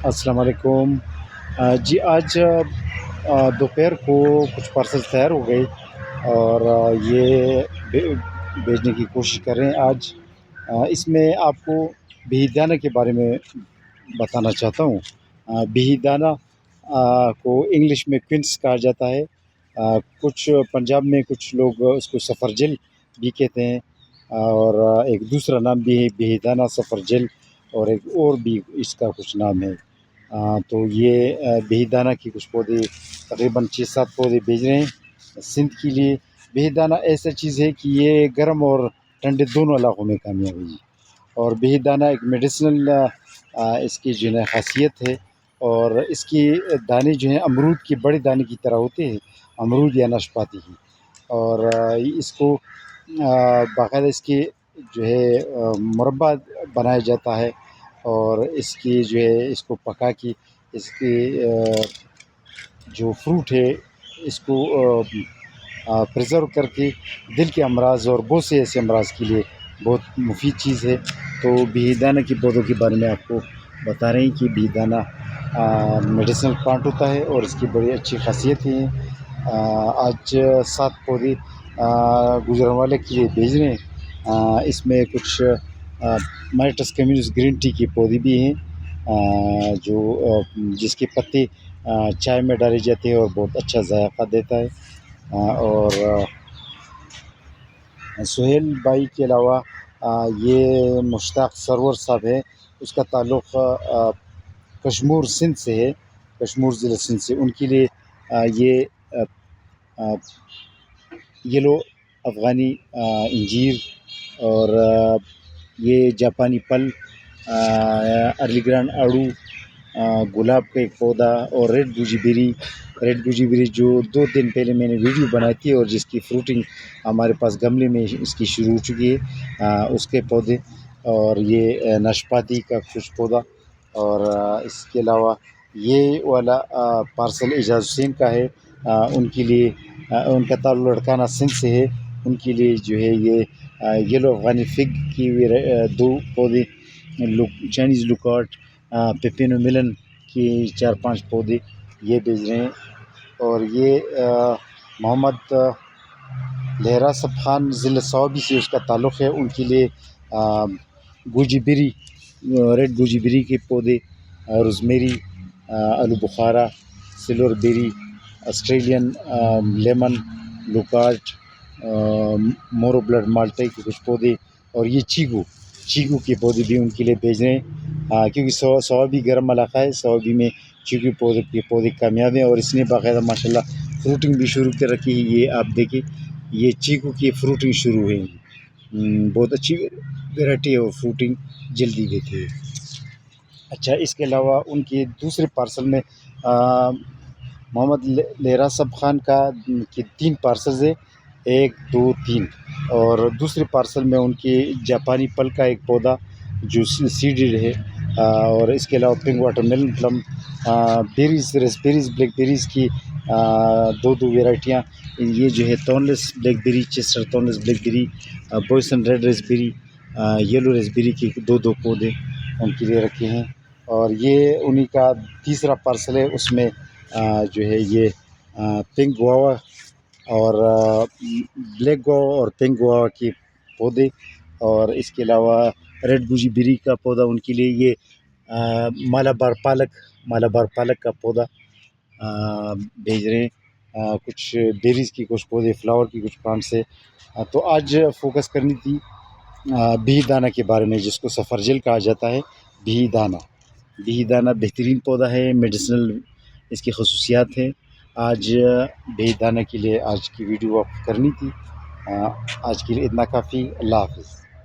السلام علیکم۔ جی آج دوپہر کو کچھ پارسل تیار ہو گئے اور یہ بھیجنے کی کوشش کر رہے ہیں آج۔ اس میں آپ کو بہی دانہ کے بارے میں بتانا چاہتا ہوں۔ بہی دانہ کو انگلش میں کوئنس کہا جاتا ہے۔ کچھ پنجاب میں کچھ لوگ اس کو سفرجل بھی کہتے ہیں، اور ایک دوسرا نام بھی ہے بہی دانہ سفرجل، اور ایک اور بھی اس کا کچھ نام ہے۔ تو یہ بہی دانہ کی کچھ پودے تقریباً 6-7 پودے بھیج رہے ہیں سندھ کے لیے۔ بہی دانہ ایسا چیز ہے کہ یہ گرم اور ٹھنڈے دونوں علاقوں میں کامیاب ہے، اور بہی دانہ ایک میڈیسنل اس کی جو ہے خاصیت ہے، اور اس کی دانے جو ہیں امرود کے بڑے دانے کی طرح ہوتے ہیں، امرود یا ناشپاتی ہی۔ اور اس کو باقاعدہ اس کی جو ہے مربع بنایا جاتا ہے، اور اس کی جو ہے اس کو پکا کے اس کی جو فروٹ ہے اس کو پریزرو کر کے دل کے امراض اور بہت سے ایسے امراض کے لیے بہت مفید چیز ہے۔ تو بہی دانہ کے پودوں کے بارے میں آپ کو بتا رہے ہیں کہ بہی دانہ میڈیسنل پلانٹ ہوتا ہے اور اس کی بڑی اچھی خاصیتیں ہیں۔ آج 7 پودے گجرانوالے کے لیے بھیج رہے ہیں۔ اس میں کچھ مائٹس کمیونس گرین ٹی کے پودے بھی ہیں، جو جس کے پتے چائے میں ڈالے جاتے ہیں اور بہت اچھا ذائقہ دیتا ہے۔ اور سہیل بھائی کے علاوہ یہ مشتاق سرور صاحب ہے، اس کا تعلق کشمور سندھ سے ہے، کشمور ضلع سندھ سے۔ ان کے لیے یہ یلو افغانی انجیر، اور یہ جاپانی پل، ارلی گرانڈ آڑو، گلاب کا ایک پودا، اور ریڈ گوجی بیری جو 2 دن پہلے میں نے ویڈیو بنائی تھی، اور جس کی فروٹنگ ہمارے پاس گملے میں اس کی شروع ہو چکی ہے، اس کے پودے۔ اور یہ ناشپاتی کا کچھ پودا، اور اس کے علاوہ یہ والا پارسل اعجاز حسین کا ہے۔ ان کے لیے ان کا تعلق لڑکانہ سندھ سے ہے، ان کے لیے جو ہے یہ یلو افغانی فگ کی 2 پودے، چائنیز لوکارٹ، پیپینو ملن کی 4-5 پودے یہ بھیج رہے ہیں۔ اور یہ محمد لہرا سب خان ضلع صوابی سے اس کا تعلق ہے، ان کے لیے گوجی بیری، ریڈ گوجی بیری کے پودے، روزمیری، آلو بخارا، سلور بیری، آسٹریلین لیمن، لوکارٹ، مورو بلڈ مالٹے کے کچھ پودے، اور یہ چیگو کے پودے بھی ان کے لیے بھیج رہے ہیں، کیونکہ صوابی گرم علاقہ ہے، صوابی میں چیگو کے پودے کامیاب ہیں، اور اس نے باقاعدہ ماشاءاللہ فروٹنگ بھی شروع کر رکھی ہے۔ یہ آپ دیکھیں، یہ چیگو کی فروٹنگ شروع ہوئی، بہت اچھی ویرائٹی ہے اور فروٹنگ جلدی دیتی ہے۔ اچھا، اس کے علاوہ ان کے دوسرے پارسل میں محمد لہرا سب خان کا کے 3 پارسلز ہیں، 1 2 3، اور دوسرے پارسل میں ان کی جاپانی پل کا ایک پودا جو سیڈڈ ہے، اور اس کے علاوہ pink water melon plum, berries, raspberries, black berries کی 2 ویرائٹیاں، یہ جو ہے thornless black berry, chester thornless black berry, boysen red raspberry, yellow raspberry کے 2 پودے ان کے لیے رکھے ہیں۔ اور یہ انہی کا تیسرا پارسل ہے، اس میں جو ہے یہ پنک گووا اور بلیک گووا اور پنک گووا کے پودے، اور اس کے علاوہ ریڈ گوجی بیری کا پودا ان کے لیے، یہ مالابار پالک کا پودا بھیج رہے ہیں، کچھ بیریز کی کچھ پودے، فلاور کی کچھ پلانٹس ہے۔ تو آج فوکس کرنی تھی بہی دانہ کے بارے میں، جس کو سفرجل کہا جاتا ہے۔ بہی دانہ بہترین پودا ہے، میڈیسنل اس کی خصوصیات ہیں۔ آج بہی دانہ کے لیے آج کی ویڈیو آپ کرنی تھی۔ آج کے لیے اتنا کافی۔ اللہ حافظ۔